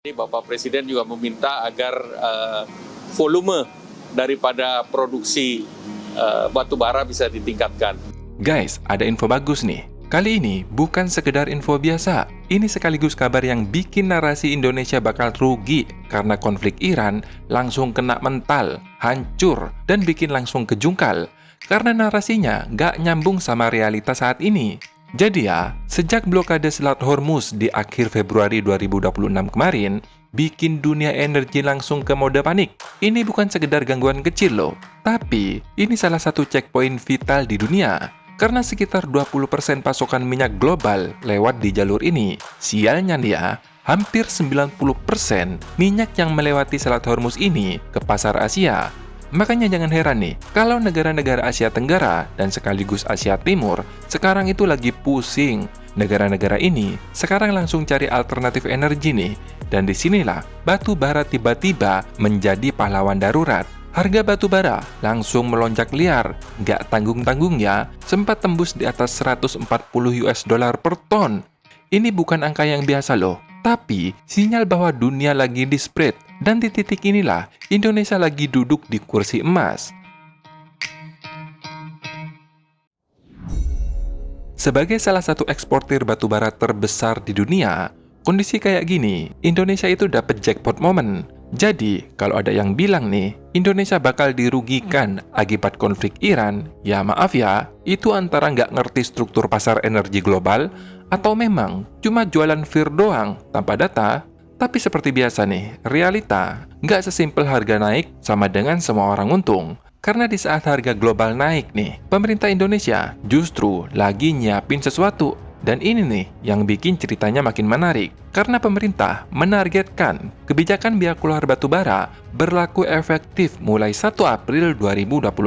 Jadi Bapak Presiden juga meminta agar volume daripada produksi batu bara bisa ditingkatkan. Guys, ada info bagus nih. Kali ini bukan sekedar info biasa. Ini sekaligus kabar yang bikin narasi Indonesia bakal rugi karena konflik Iran langsung kena mental, hancur, dan bikin langsung kejungkal. Karena narasinya nggak nyambung sama realitas saat ini. Jadi ya, sejak blokade Selat Hormuz di akhir Februari 2026 kemarin, bikin dunia energi langsung ke mode panik. Ini bukan sekedar gangguan kecil loh, tapi ini salah satu checkpoint vital di dunia. Karena sekitar 20% pasokan minyak global lewat di jalur ini. Sialnya nih ya, hampir 90% minyak yang melewati Selat Hormuz ini ke pasar Asia. Makanya jangan heran nih, kalau negara-negara Asia Tenggara dan sekaligus Asia Timur sekarang itu lagi pusing. Negara-negara ini sekarang langsung cari alternatif energi nih. Dan disinilah batu bara tiba-tiba menjadi pahlawan darurat. Harga batu bara langsung melonjak liar, nggak tanggung-tanggung ya, sempat tembus di atas 140 US dollar per ton. Ini bukan angka yang biasa loh, tapi sinyal bahwa dunia lagi di spread. Dan di titik inilah Indonesia lagi duduk di kursi emas. Sebagai salah satu eksportir batubara terbesar di dunia, kondisi kayak gini, Indonesia itu dapat jackpot moment. Jadi, kalau ada yang bilang nih, Indonesia bakal dirugikan akibat konflik Iran, ya maaf ya, itu antara nggak ngerti struktur pasar energi global, atau memang cuma jualan fear doang tanpa data. Tapi seperti biasa nih, realita nggak sesimpel harga naik sama dengan semua orang untung. Karena di saat harga global naik nih, pemerintah Indonesia justru lagi nyiapin sesuatu. Dan ini nih yang bikin ceritanya makin menarik. Karena pemerintah menargetkan kebijakan biaya keluar batubara berlaku efektif mulai 1 April 2026.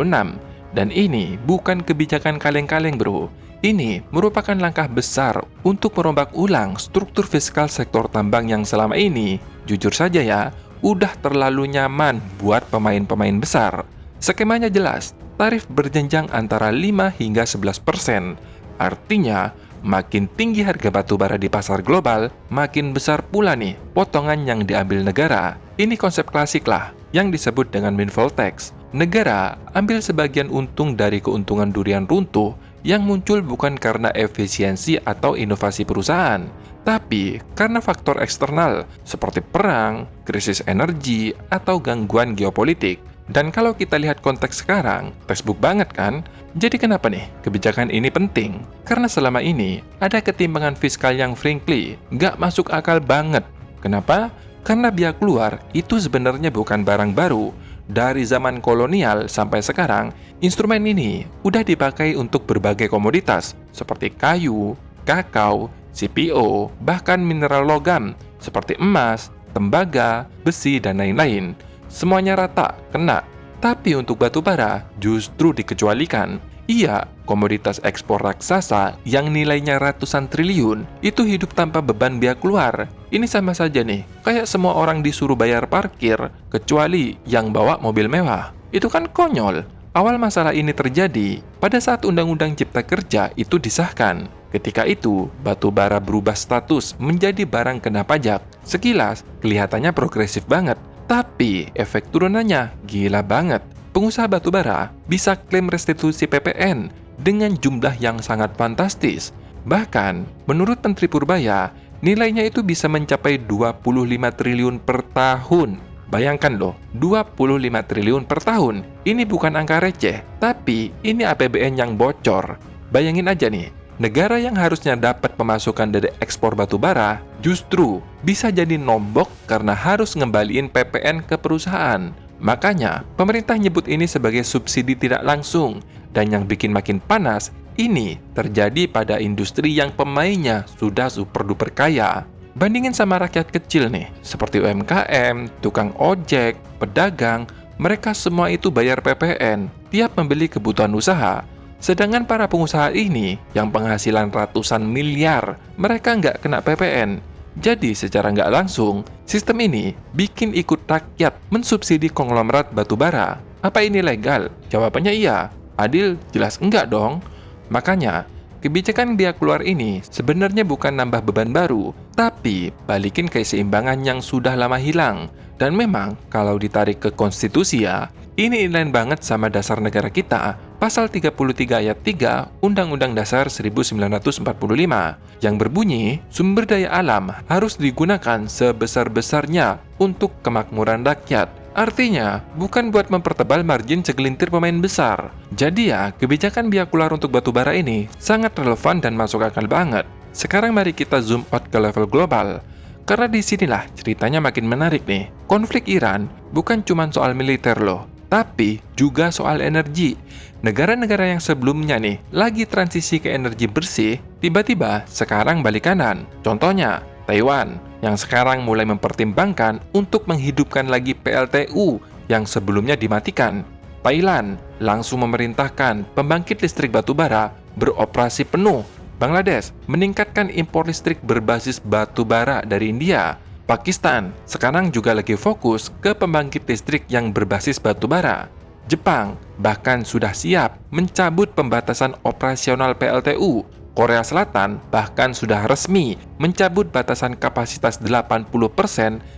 Dan ini bukan kebijakan kaleng-kaleng bro. Ini merupakan langkah besar untuk merombak ulang struktur fiskal sektor tambang yang selama ini, jujur saja ya, udah terlalu nyaman buat pemain-pemain besar. Skemanya jelas, tarif berjenjang antara 5 hingga 11%. Artinya, makin tinggi harga batu bara di pasar global, makin besar pula nih potongan yang diambil negara. Ini konsep klasik lah, yang disebut dengan windfall tax. Negara ambil sebagian untung dari keuntungan durian runtuh yang muncul bukan karena efisiensi atau inovasi perusahaan, tapi karena faktor eksternal seperti perang, krisis energi, atau gangguan geopolitik. Dan kalau kita lihat konteks sekarang, textbook banget kan? Jadi kenapa nih kebijakan ini penting? Karena selama ini ada ketimbangan fiskal yang frankly nggak masuk akal banget. Kenapa? Karena biaya keluar itu sebenarnya bukan barang baru. Dari zaman kolonial sampai sekarang, instrumen ini udah dipakai untuk berbagai komoditas seperti kayu, kakao, CPO, bahkan mineral logam seperti emas, tembaga, besi, dan lain-lain. Semuanya rata, kena. Tapi untuk batu bara justru dikecualikan. Iya, komoditas ekspor raksasa yang nilainya ratusan triliun itu hidup tanpa beban biaya keluar. Ini sama saja nih, kayak semua orang disuruh bayar parkir, kecuali yang bawa mobil mewah. Itu kan konyol. Awal masalah ini terjadi pada saat Undang-Undang Cipta Kerja itu disahkan. Ketika itu, batu bara berubah status menjadi barang kena pajak. Sekilas, kelihatannya progresif banget. Tapi, efek turunannya gila banget. Pengusaha batubara bisa klaim restitusi PPN dengan jumlah yang sangat fantastis. Bahkan, menurut Menteri Purbaya, nilainya itu bisa mencapai 25 triliun per tahun. Bayangkan loh, 25 triliun per tahun. Ini bukan angka receh, tapi ini APBN yang bocor. Bayangin aja nih, negara yang harusnya dapat pemasukan dari ekspor batubara justru bisa jadi nombok karena harus ngembaliin PPN ke perusahaan. Makanya, pemerintah nyebut ini sebagai subsidi tidak langsung. Dan yang bikin makin panas, ini terjadi pada industri yang pemainnya sudah super duper kaya. Bandingin sama rakyat kecil nih, seperti UMKM, tukang ojek, pedagang, mereka semua itu bayar PPN tiap membeli kebutuhan usaha. Sedangkan para pengusaha ini, yang penghasilan ratusan miliar, mereka nggak kena PPN. Jadi secara nggak langsung, sistem ini bikin ikut rakyat mensubsidi konglomerat batubara. Apa ini legal? Jawabannya iya. Adil? Jelas enggak dong. Makanya, kebijakan biaya keluar ini sebenarnya bukan nambah beban baru, tapi balikin keseimbangan yang sudah lama hilang. Dan memang kalau ditarik ke konstitusi ya, ini inline banget sama dasar negara kita, pasal 33 ayat 3 Undang-Undang Dasar 1945, yang berbunyi, sumber daya alam harus digunakan sebesar-besarnya untuk kemakmuran rakyat. Artinya, bukan buat mempertebal margin segelintir pemain besar. Jadi ya, kebijakan biaya keluar untuk batubara ini sangat relevan dan masuk akal banget. Sekarang mari kita zoom out ke level global. Karena disinilah ceritanya makin menarik nih. Konflik Iran bukan cuma soal militer loh, tapi juga soal energi. Negara-negara yang sebelumnya nih lagi transisi ke energi bersih, tiba-tiba sekarang balik kanan. Contohnya, Taiwan yang sekarang mulai mempertimbangkan untuk menghidupkan lagi PLTU yang sebelumnya dimatikan. Thailand langsung memerintahkan pembangkit listrik batubara beroperasi penuh. Bangladesh meningkatkan impor listrik berbasis batubara dari India. Pakistan sekarang juga lagi fokus ke pembangkit listrik yang berbasis batubara. Jepang bahkan sudah siap mencabut pembatasan operasional PLTU. Korea Selatan bahkan sudah resmi mencabut batasan kapasitas 80%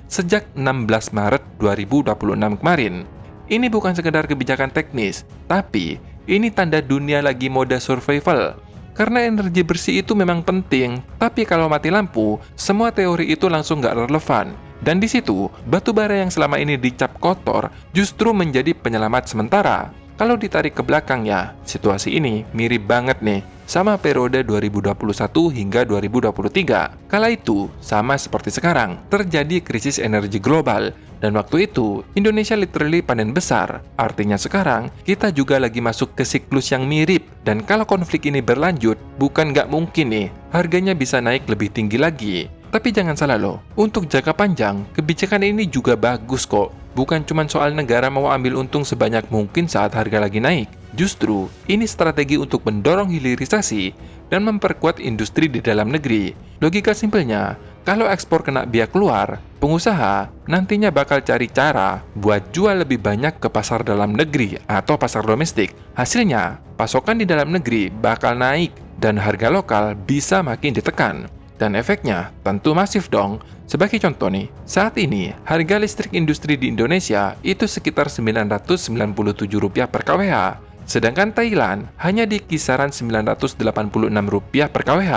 sejak 16 Maret 2026 kemarin. Ini bukan sekedar kebijakan teknis, tapi ini tanda dunia lagi mode survival. Karena energi bersih itu memang penting, tapi kalau mati lampu, semua teori itu langsung nggak relevan. Dan di situ, batu bara yang selama ini dicap kotor justru menjadi penyelamat sementara. Kalau ditarik ke belakang ya, situasi ini mirip banget nih sama periode 2021 hingga 2023. Kala itu, sama seperti sekarang, terjadi krisis energi global. Dan waktu itu, Indonesia literally panen besar. Artinya sekarang, kita juga lagi masuk ke siklus yang mirip. Dan kalau konflik ini berlanjut, bukan nggak mungkin nih, harganya bisa naik lebih tinggi lagi. Tapi jangan salah loh, untuk jangka panjang, kebijakan ini juga bagus kok. Bukan cuma soal negara mau ambil untung sebanyak mungkin saat harga lagi naik. Justru, ini strategi untuk mendorong hilirisasi dan memperkuat industri di dalam negeri. Logika simpelnya, kalau ekspor kena biaya keluar, pengusaha nantinya bakal cari cara buat jual lebih banyak ke pasar dalam negeri atau pasar domestik. Hasilnya, pasokan di dalam negeri bakal naik dan harga lokal bisa makin ditekan. Dan efeknya tentu masif dong. Sebagai contoh nih, saat ini harga listrik industri di Indonesia itu sekitar Rp997 per kWh. Sedangkan Thailand hanya di kisaran Rp986 per kWh.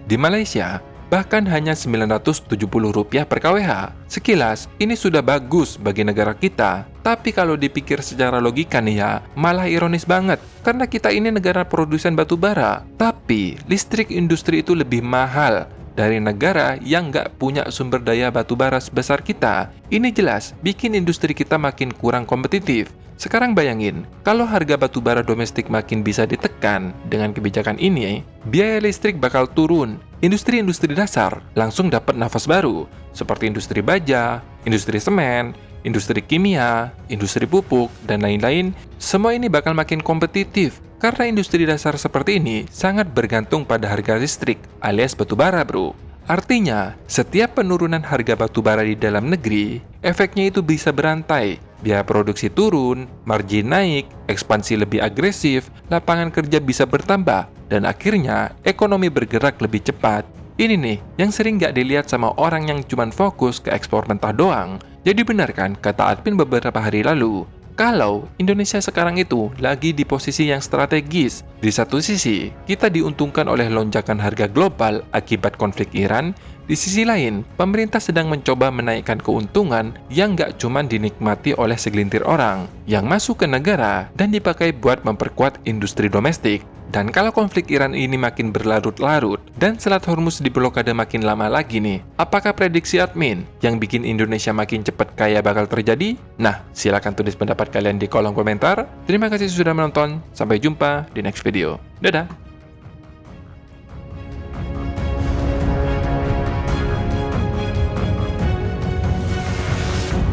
Di Malaysia bahkan hanya Rp970 per kWh. Sekilas, ini sudah bagus bagi negara kita. Tapi kalau dipikir secara logika nih ya, malah ironis banget. Karena kita ini negara produsen batu bara. Tapi, listrik industri itu lebih mahal dari negara yang nggak punya sumber daya batu bara sebesar kita. Ini jelas bikin industri kita makin kurang kompetitif. Sekarang bayangin, kalau harga batu bara domestik makin bisa ditekan dengan kebijakan ini, biaya listrik bakal turun. Industri-industri dasar langsung dapat nafas baru, seperti industri baja, industri semen, industri kimia, industri pupuk, dan lain-lain. Semua ini bakal makin kompetitif, karena industri dasar seperti ini sangat bergantung pada harga listrik alias batu bara, bro. Artinya, setiap penurunan harga batu bara di dalam negeri, efeknya itu bisa berantai. Biaya produksi turun, margin naik, ekspansi lebih agresif, lapangan kerja bisa bertambah, dan akhirnya ekonomi bergerak lebih cepat. Ini nih, yang sering nggak dilihat sama orang yang cuma fokus ke ekspor mentah doang. Jadi benar kan kata Admin beberapa hari lalu, kalau Indonesia sekarang itu lagi di posisi yang strategis. Di satu sisi, kita diuntungkan oleh lonjakan harga global akibat konflik Iran. Di sisi lain, pemerintah sedang mencoba menaikkan keuntungan yang nggak cuma dinikmati oleh segelintir orang, yang masuk ke negara dan dipakai buat memperkuat industri domestik. Dan kalau konflik Iran ini makin berlarut-larut dan Selat Hormuz diblokade makin lama lagi nih, apakah prediksi admin yang bikin Indonesia makin cepat kaya bakal terjadi? Nah, silakan tulis pendapat kalian di kolom komentar. Terima kasih sudah menonton, sampai jumpa di next video. Dadah!